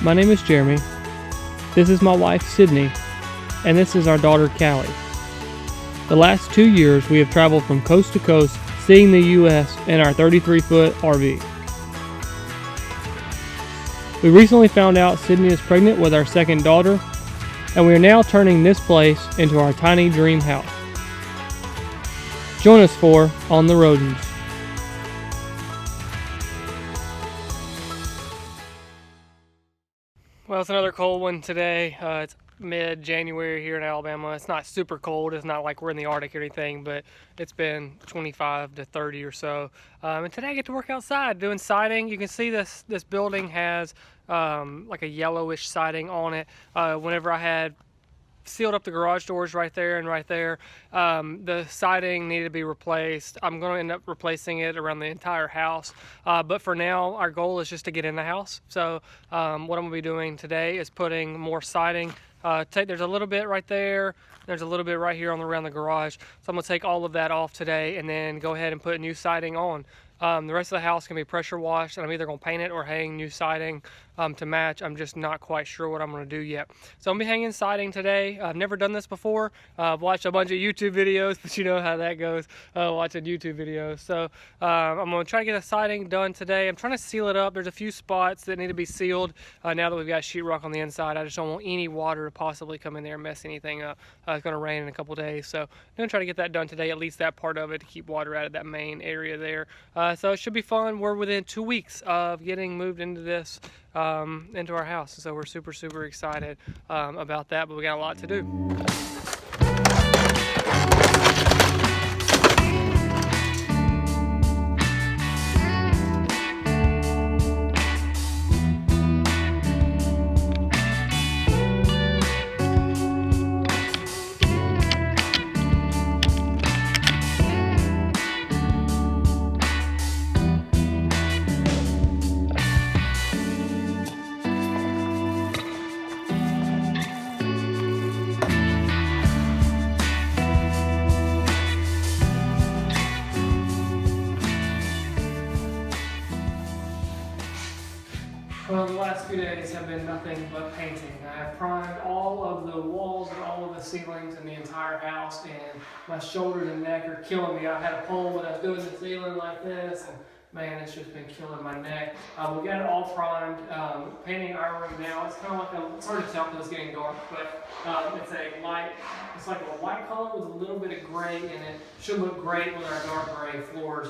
My name is Jeremy. This is my wife, Sydney, and this is our daughter, Callie. The last 2 years, we have traveled from coast to coast, seeing the U.S. in our 33-foot RV. We recently found out Sydney is pregnant with our second daughter, and we are now turning this place into our tiny dream house. Join us for On the Rodens. Well, it's another cold one today. It's mid-January here in Alabama. It's not super cold. It's not like we're in the Arctic or anything, but it's been 25 to 30 or so. And today I get to work outside doing siding. You can see this building has like a yellowish siding on it. Whenever I had sealed up the garage doors right there and right there, the siding needed to be replaced. I'm going to end up replacing it around the entire house, but for now our goal is just to get in the house. So what I'm going to be doing today is putting more siding. There's a little bit right there, there's a little bit right here around the garage, so I'm going to take all of that off today and then go ahead and put new siding on. The rest of the house can be pressure washed, and I'm either going to paint it or hang new siding to match. I'm just not quite sure what I'm going to do yet. So I'm going to be hanging siding today. I've never done this before. I've watched a bunch of YouTube videos, but you know how that goes, watching YouTube videos. So I'm going to try to get the siding done today. I'm trying to seal it up. There's a few spots that need to be sealed now that we've got sheetrock on the inside. I just don't want any water to possibly come in there and mess anything up. It's going to rain in a couple days, so I'm going to try to get that done today, at least that part of it, to keep water out of that main area there. So it should be fun. We're within 2 weeks of getting moved into this, into our house. So we're super excited about that, but we got a lot to do. Well, the last few days have been nothing but painting. I have primed all of the walls and all of the ceilings in the entire house, and my shoulders and neck are killing me. I had a pole when I was doing the ceiling like this, and man, it's just been killing my neck. We got it all primed. Painting our room now. It's kind of like it's hard to tell because it's getting dark, but it's like a white color with a little bit of gray in it. Should look great with our dark gray floors.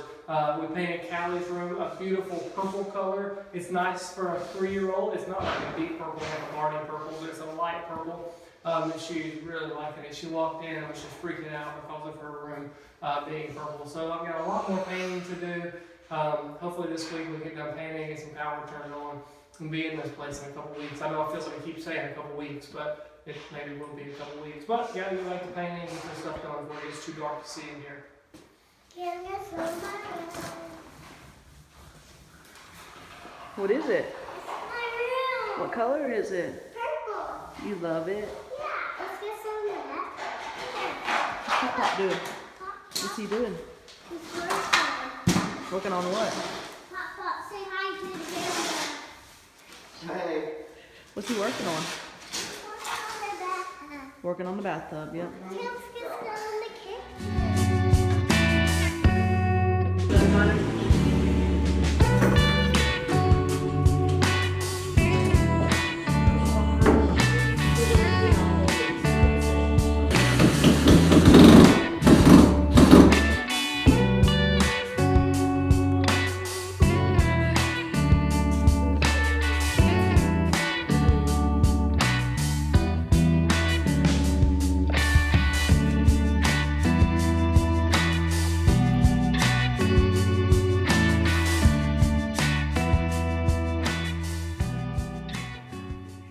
We painted Callie's room a beautiful purple color. It's nice for a 3-year-old. It's not like a deep purple, like a Barney purple, but it's a light purple. And she's really liking it. She walked in and was just freaking out because of her room being purple. So I've got a lot more painting to do. Hopefully this week we get done painting, get some power turned on, and be in this place in a couple weeks. I know it feels like I keep saying a couple weeks, but it maybe will be a couple weeks. But gotta get back to painting and get this stuff done before it gets too dark to see in here. What is it? It's my room. What color is it? Purple. You love it? Yeah. Let's get some of that. What's Pop doing? What's he doing? He's working. Working on what? Pop, say hi to the camera. Hey. What's he working on? Working on the bathtub. Working on the bathtub, yep. Let's get started in the kitchen.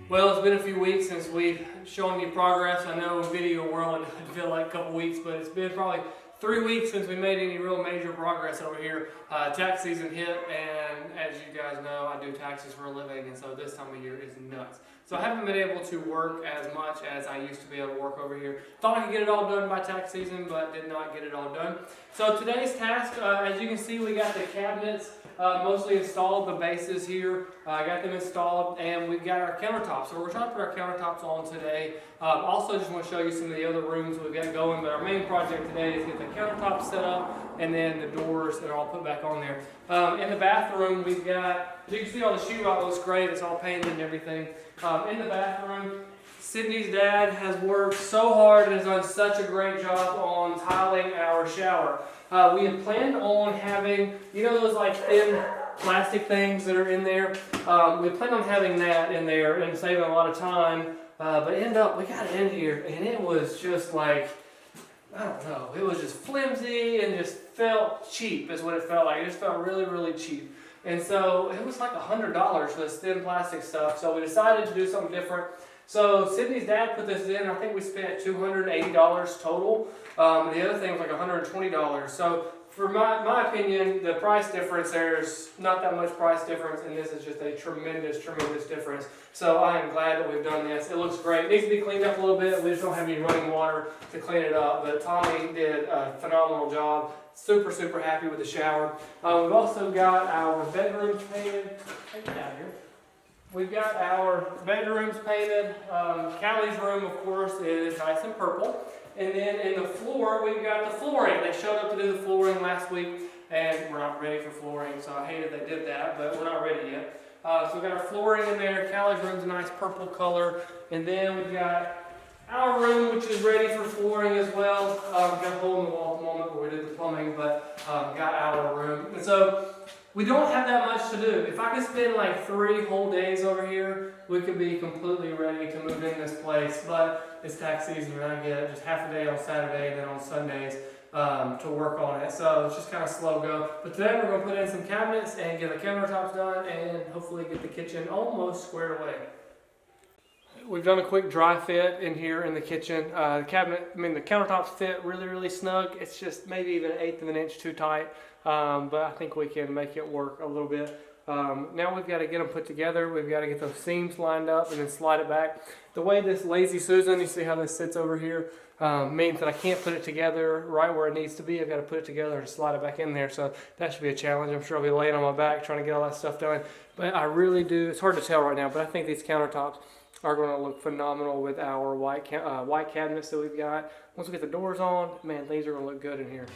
Well, it's been a few weeks since we've shown you progress. I know in video world it feel like a couple weeks, but it's been probably 3 weeks since we made any real major progress over here. Tax season hit, and as you guys know, I do taxes for a living, and so this time of year is nuts. So I haven't been able to work as much as I used to be able to work over here. Thought I could get it all done by tax season, but did not get it all done. So today's task, as you can see, we got the cabinets mostly installed, the bases here. I got them installed, and we've got our countertops. So we're trying to put our countertops on today. Also, just want to show you some of the other rooms we've got going, but our main project today is get the countertops set up, and then the doors that are all put back on there. In the bathroom, we've got, you can see all the sheetrock looks great. It's all painted and everything. In the bathroom, Sydney's dad has worked so hard and has done such a great job on tiling our shower. We had planned on having, you know, those like thin plastic things that are in there. We planned on having that in there and saving a lot of time. But ended up, we got it in here, and it was just like, I don't know, it was just flimsy and just felt cheap is what it felt like. It just felt really, really cheap. And so it was like $100 for this thin plastic stuff. So we decided to do something different. So Sydney's dad put this in. I think we spent $280 total. The other thing was like $120. So for my opinion, the price difference, there's not that much price difference, and this is just a tremendous, tremendous difference. So I am glad that we've done this. It looks great. It needs to be cleaned up a little bit. We just don't have any running water to clean it up, but Tommy did a phenomenal job. Super, super happy with the shower. We've also got our bedrooms painted. Take it out here. We've got our bedrooms painted. Callie's room, of course, is nice and purple. And then in the floor, we've got the flooring. They showed up to do the flooring last week, and we're not ready for flooring, so I hated they did that, but we're not ready yet. So we've got our flooring in there. Callie's room's a nice purple color. And then we've got our room, which is ready for flooring as well. We've got a hole in the wall at the moment where we did the plumbing, but got our room. And so we don't have that much to do. If I could spend like 3 whole days over here, we could be completely ready to move in this place. But it's tax season, and I get just half a day on Saturday and then on Sundays to work on it. So it's just kind of slow go. But today we're going to put in some cabinets and get the countertops done and hopefully get the kitchen almost squared away. We've done a quick dry fit in here in the kitchen. The countertops fit really, really snug. It's just maybe even 1/8 of an inch too tight, but I think we can make it work a little bit. Now we've got to get them put together. We've got to get those seams lined up and then slide it back. The way this Lazy Susan, you see how this sits over here, means that I can't put it together right where it needs to be. I've got to put it together and slide it back in there. So that should be a challenge. I'm sure I'll be laying on my back trying to get all that stuff done. But I really do, it's hard to tell right now, but I think these countertops are going to look phenomenal with our white cabinets that we've got. Once we get the doors on, man, things are going to look good in here.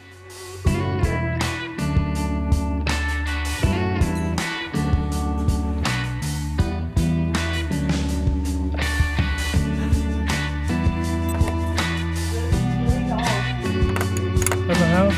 At the house?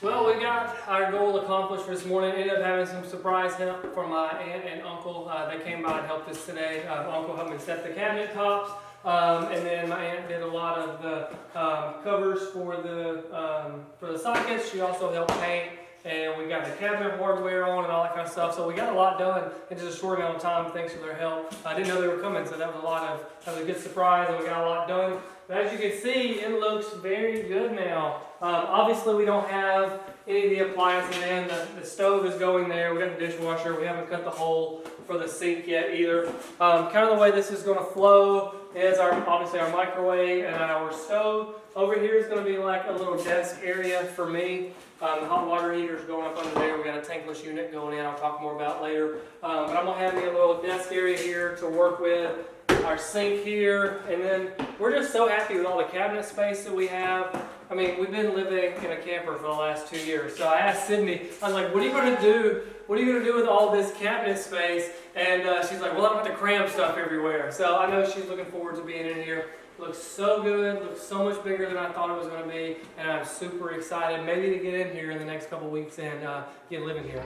Well, we got our goal accomplished for this morning. Ended up having some surprise help from my aunt and uncle. They came by and helped us today. Uncle helped me set the cabinet tops, and then my aunt did a lot of the covers for the sockets. She also helped paint, and we got the cabinet hardware on and all that kind of stuff. So we got a lot done in just a short amount of time thanks to their help. I didn't know they were coming, so that was a good surprise, and we got a lot done. But as you can see, it looks very good now. Obviously, we don't have any of the appliances in. The stove is going there. We got the dishwasher. We haven't cut the hole for the sink yet either. Kind of the way this is going to flow is obviously our microwave and our stove. Over here is going to be like a little desk area for me. The hot water heater is going up under there. We got a tankless unit going in. I'll talk more about later. But I'm going to have me a little desk area here to work with. Our sink here, and then we're just so happy with all the cabinet space that we have. I mean, we've been living in a camper for the last 2 years. So I asked Sydney, I was like, what are you going to do? What are you going to do with all this cabinet space? And she's like, well, I don't have to cram stuff everywhere. So I know she's looking forward to being in here. Looks so good, looks so much bigger than I thought it was going to be, and I'm super excited maybe to get in here in the next couple weeks and get living here.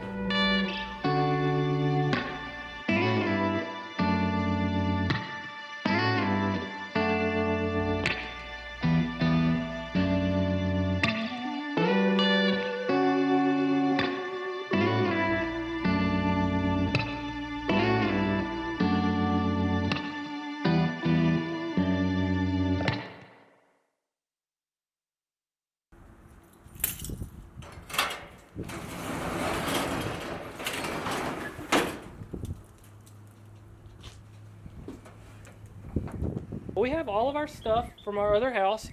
We have all of our stuff from our other house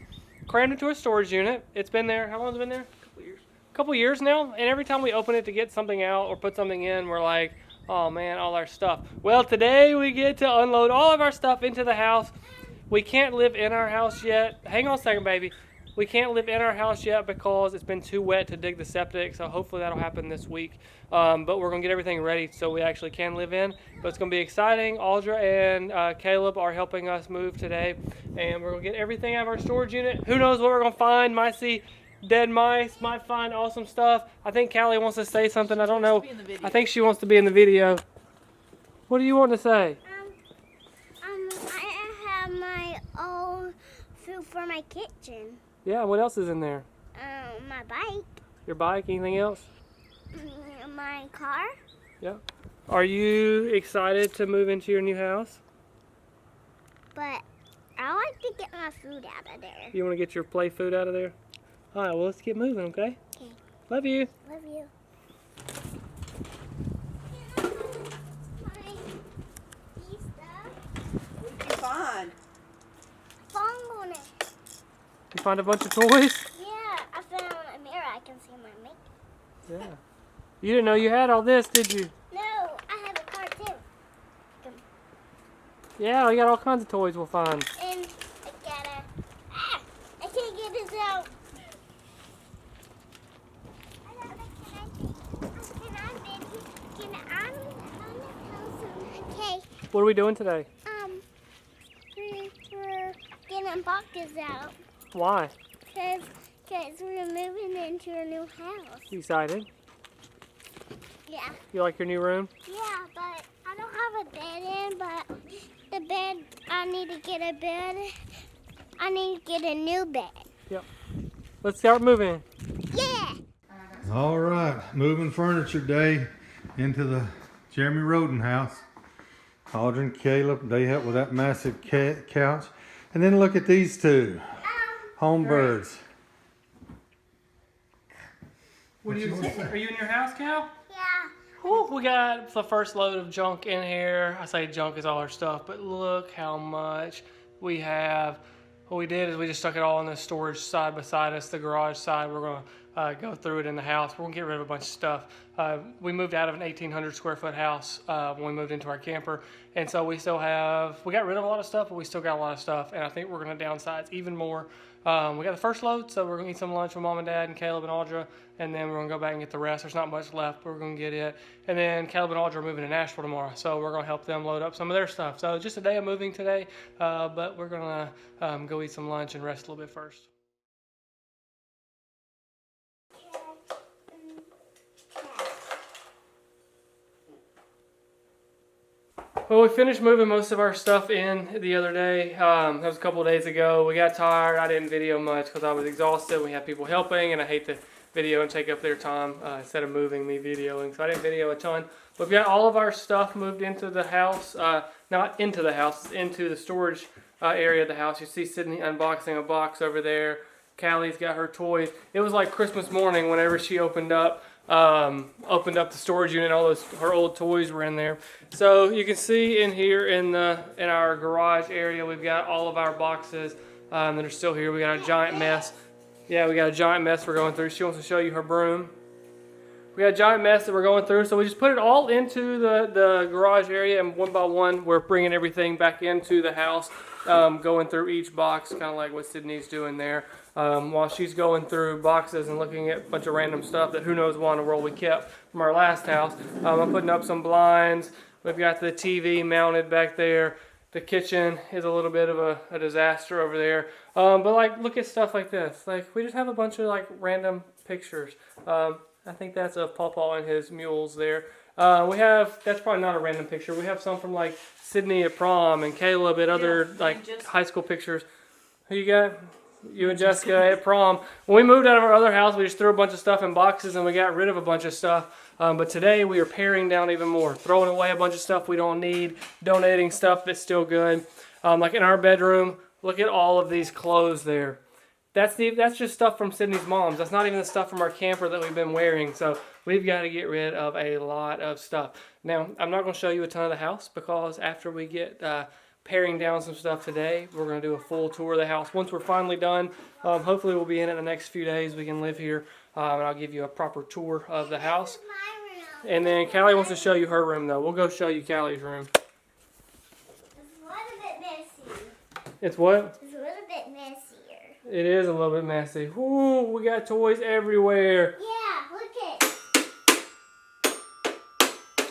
crammed into a storage unit. It's been there, how long has it been there? A couple years now, and every time we open it to get something out or put something in, we're like, oh man, all our stuff. Well, today we get to unload all of our stuff into the house. We can't live in our house yet. Hang on a second, baby. We can't live in our house yet because it's been too wet to dig the septic, so hopefully that'll happen this week. But we're going to get everything ready so we actually can live in. But it's going to be exciting. Audra and Caleb are helping us move today, and we're going to get everything out of our storage unit. Who knows what we're going to find? Might see dead mice, might find awesome stuff. I think Callie wants to say something. I don't know. I think she wants to be in the video. What do you want to say? I have my own food for my kitchen. Yeah, what else is in there? My bike. Your bike, anything else? My car. Yeah. Are you excited to move into your new house? But I like to get my food out of there. You want to get your play food out of there? All right, well, let's get moving, okay? Okay. Love you. Love you. What did you find? Phone on it. You find a bunch of toys? Yeah, I found a mirror. I can see my makeup. Yeah. You didn't know you had all this, did you? No, I have a car too. Yeah, we got all kinds of toys we'll find. And I gotta. I can't get this out. Okay. What are we doing today? We're getting boxes out Why? because we're moving into a new house. You excited? Yeah. You like your new room? Yeah, but I don't have a bed in, but the bed, I need to get a bed. I need to get a new bed. Yep. Let's start moving. Yeah. All right, moving furniture day into the Jeremy Roden house. Audrey and Caleb, they help with that massive couch. And then look at these two, home birds. What are you in your house, Cal? Yeah. Ooh, we got the first load of junk in here. I say junk is all our stuff, but look how much we have. What we did is we just stuck it all in the storage side beside us, the garage side. We're going to go through it in the house. We're going to get rid of a bunch of stuff. We moved out of an 1,800 square foot house when we moved into our camper. And so we got rid of a lot of stuff, but we still got a lot of stuff. And I think we're going to downsize even more. We got the first load, so we're going to eat some lunch with Mom and Dad and Caleb and Audra. And then we're going to go back and get the rest. There's not much left, but we're going to get it. And then Caleb and Audra are moving to Nashville tomorrow. So we're going to help them load up some of their stuff. So just a day of moving today, but we're going to go eat some lunch and rest a little bit first. Well, we finished moving most of our stuff in the other day. That was a couple of days ago. We got tired. I didn't video much because I was exhausted. We had people helping, and I hate to video and take up their time instead of moving, me videoing. So I didn't video a ton. But we got all of our stuff moved into the house. Not into the house, into the storage area of the house. You see Sydney unboxing a box over there. Callie's got her toys. It was like Christmas morning whenever she opened up the storage unit. All her old toys were in there. So you can see in here in our garage area, we've got all of our boxes that are still here. We got a giant mess. Yeah, we got a giant mess we're going through. She wants to show you her broom. We got a giant mess that we're going through. So we just put it all into the garage area, and one by one, we're bringing everything back into the house, going through each box, kind of like what Sydney's doing there. While she's going through boxes and looking at a bunch of random stuff that who knows why in the world we kept from our last house. I'm putting up some blinds. We've got the TV mounted back there. The kitchen is a little bit of a disaster over there. But like, look at stuff like this. Like, we just have a bunch of like random pictures. I think that's of Pawpaw and his mules there. We have, that's probably not a random picture. We have some from like Sydney at prom and Caleb at other like high school pictures. Who you got? You and Jessica at prom. When we moved out of our other house, we just threw a bunch of stuff in boxes and we got rid of a bunch of stuff. But today we are paring down even more, throwing away a bunch of stuff we don't need, donating stuff that's still good. Like in our bedroom, look at all of these clothes there. That's just stuff from Sydney's mom's. That's not even the stuff from our camper that we've been wearing. So we've got to get rid of a lot of stuff. Now, I'm not going to show you a ton of the house because after we get paring down some stuff today, we're going to do a full tour of the house. Once we're finally done, hopefully we'll be in it the next few days. We can live here, and I'll give you a proper tour of the house. And then Callie wants to show you her room, though. We'll go show you Callie's room. It's a little bit messy. It's what? It's a little bit messier. It is a little bit messy. Woo, we got toys everywhere. Yeah, look it.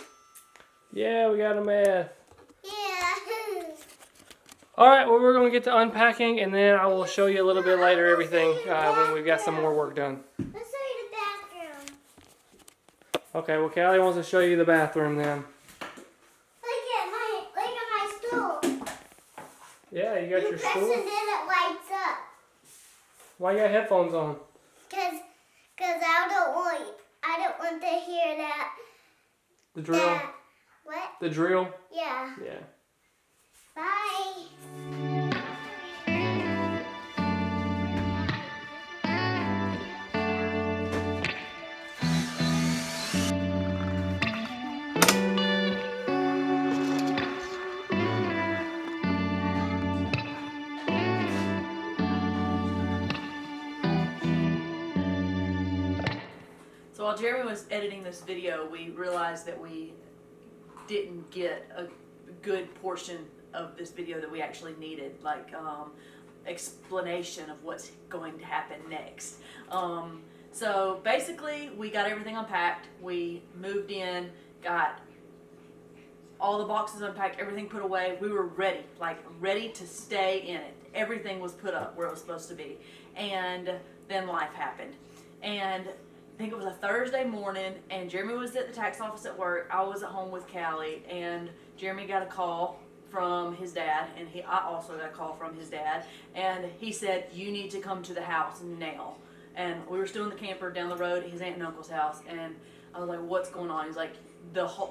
Yeah, we got a mess. Yeah. All right, well, we're going to get to unpacking, and then I will show you a little bit later everything when we've got some more work done. Let's show you the bathroom. Okay, well, Callie wants to show you the bathroom then. Look at my stool. Yeah, you got You your press stool. and then it lights up. Why you got headphones on? Cause I don't want to hear that. The drill? What? The drill? Yeah. Yeah. Bye. So while Jeremy was editing this video, we realized that we didn't get a good portion of this video that we actually needed, like explanation of what's going to happen next. So basically, we got everything unpacked. We moved in, got all the boxes unpacked, everything put away. We were ready, like ready to stay in it. Everything was put up where it was supposed to be. And then life happened. And I think it was a Thursday morning, and Jeremy was at the tax office at work. I was at home with Callie, and Jeremy got a call from his dad, and I also got a call from his dad, and he said, "You need to come to the house now." And we were still in the camper down the road at his aunt and uncle's house, and I was like, "What's going on?" He's like,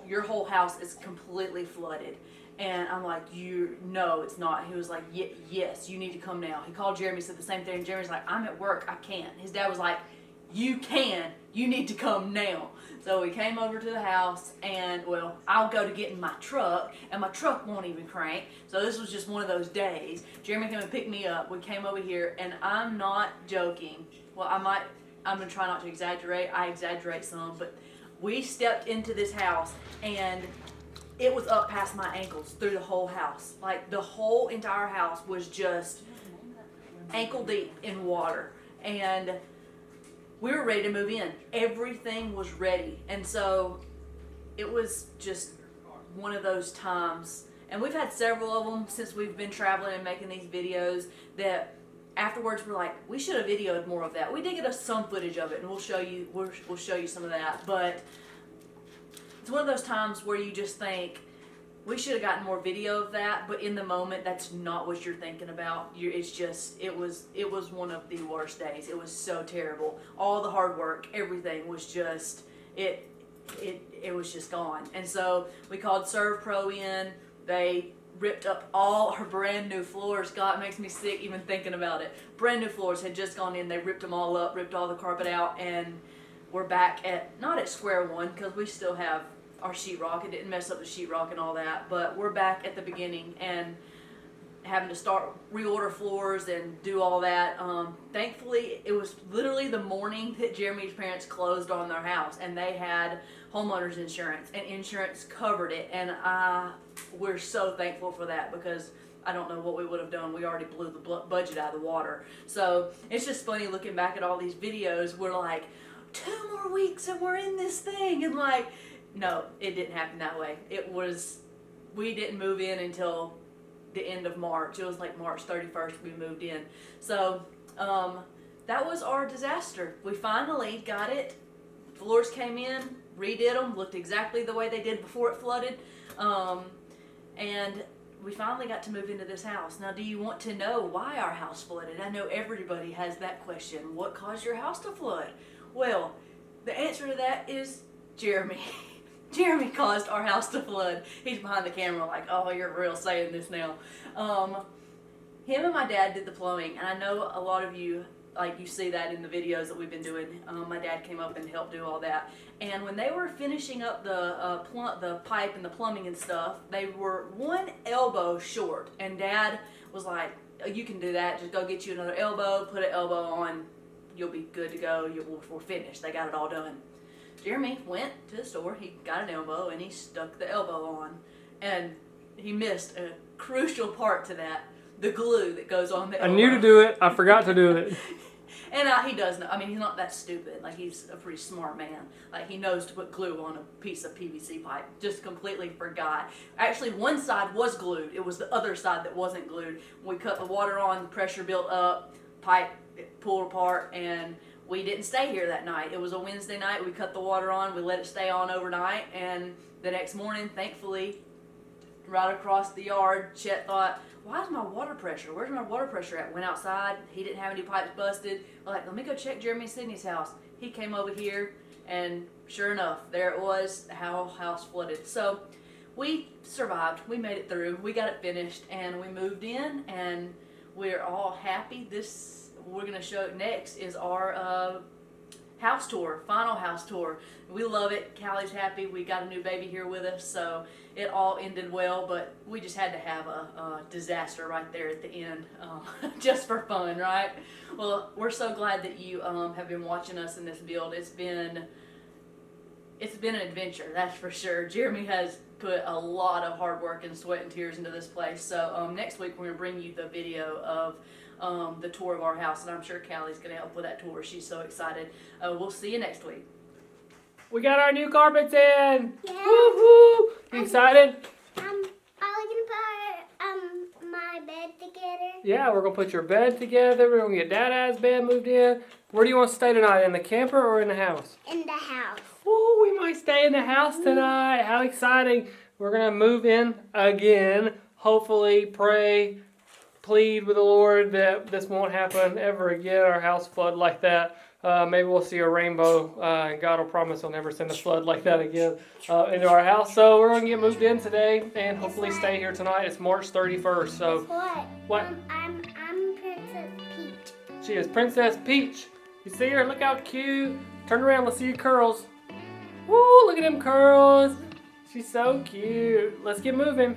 your whole house is completely flooded." And I'm like, no, it's not. He was like, yes, you need to come now. He called Jeremy, said the same thing. Jeremy's like, "I'm at work, I can't." His dad was like, "You can, you need to come now." So we came over to the house, and well, I'll go to get in my truck, and my truck won't even crank. So this was just one of those days. Jeremy came and picked me up. We came over here, and I'm not joking. Well, I'm gonna try not to exaggerate. I exaggerate some, but we stepped into this house, and it was up past my ankles through the whole house. Like the whole entire house was just ankle deep in water, and we were ready to move in. Everything was ready. And so it was just one of those times. And we've had several of them since we've been traveling and making these videos that afterwards we're like, we should have videoed more of that. We did get us some footage of it, and we'll show you some of that. But it's one of those times where you just think, we should have gotten more video of that, but in the moment, that's not what you're thinking about. It was one of the worst days. It was so terrible. All the hard work, everything was just, it was just gone. And so we called Serve Pro in. They ripped up all our brand new floors. God, it makes me sick even thinking about it. Brand new floors had just gone in. They ripped them all up, ripped all the carpet out, and we're back not at square one, because we still have our sheetrock. It didn't mess up the sheetrock and all that, but we're back at the beginning and having to start reorder floors and do all that. Thankfully, it was literally the morning that Jeremy's parents closed on their house, and they had homeowners insurance, and insurance covered it, and we're so thankful for that, because I don't know what we would have done. We already blew the budget out of the water. So it's just funny looking back at all these videos. We're like, 2 more weeks and we're in this thing, and like, no, it didn't happen that way. We didn't move in until the end of March. It was like March 31st we moved in. So that was our disaster. We finally got it. Floors came in, redid them, looked exactly the way they did before it flooded. And we finally got to move into this house. Now, do you want to know why our house flooded? I know everybody has that question. What caused your house to flood? Well, the answer to that is Jeremy. Jeremy caused our house to flood. He's behind the camera like, oh, you're real saying this now. Him and my dad did the plumbing, and I know a lot of you, like, you see that in the videos that we've been doing. My dad came up and helped do all that. And when they were finishing up the pipe and the plumbing and stuff, they were 1 elbow short. And Dad was like, oh, you can do that. Just go get you another elbow, put an elbow on. You'll be good to go. We're finished. They got it all done. Jeremy went to the store. He got an elbow, and he stuck the elbow on. And he missed a crucial part to that, the glue that goes on the elbow. I knew to do it. I forgot to do it. And he does know. I mean, he's not that stupid. Like, he's a pretty smart man. Like, he knows to put glue on a piece of PVC pipe. Just completely forgot. Actually, one side was glued. It was the other side that wasn't glued. We cut the water on, the pressure built up, pipe pulled apart, and we didn't stay here that night. It was a Wednesday night. We cut the water on. We let it stay on overnight. And the next morning, thankfully, right across the yard, Chet thought, where's my water pressure at? Went outside. He didn't have any pipes busted. We're like, let me go check Jeremy and Sydney's house. He came over here, and sure enough, there it was. The house flooded. So we survived. We made it through. We got it finished, and we moved in, and we're all happy. This we're gonna show next is our house tour, final house tour. We love it. Callie's happy. We got a new baby here with us, so it all ended well, but we just had to have a disaster right there at the end, just for fun, right? Well, we're so glad that you have been watching us in this build. It's been an adventure, that's for sure. Jeremy has put a lot of hard work and sweat and tears into this place. So next week we're going to bring you the video of the tour of our house, and I'm sure Callie's going to help with that tour. She's so excited. We'll see you next week. We got our new carpets in. Yeah. Woo-hoo. You excited? Are we gonna put my bed together? Yeah, we're gonna put your bed together. We're gonna get Dada's bed moved in. Where do you want to stay tonight? In the camper or in the house? In the house. Oh, we might stay in the house tonight. How exciting. We're gonna move in again. Hopefully, pray, plead with the Lord that this won't happen ever again. Our house flood like that. Maybe we'll see a rainbow, and God will promise He'll never send a flood like that again into our house. So we're going to get moved in today and hopefully stay here tonight. It's March 31st. So Guess what? I'm Princess Peach. She is Princess Peach. You see her? Look how cute. Turn around. Let's see your curls. Woo! Look at them curls. She's so cute. Let's get moving.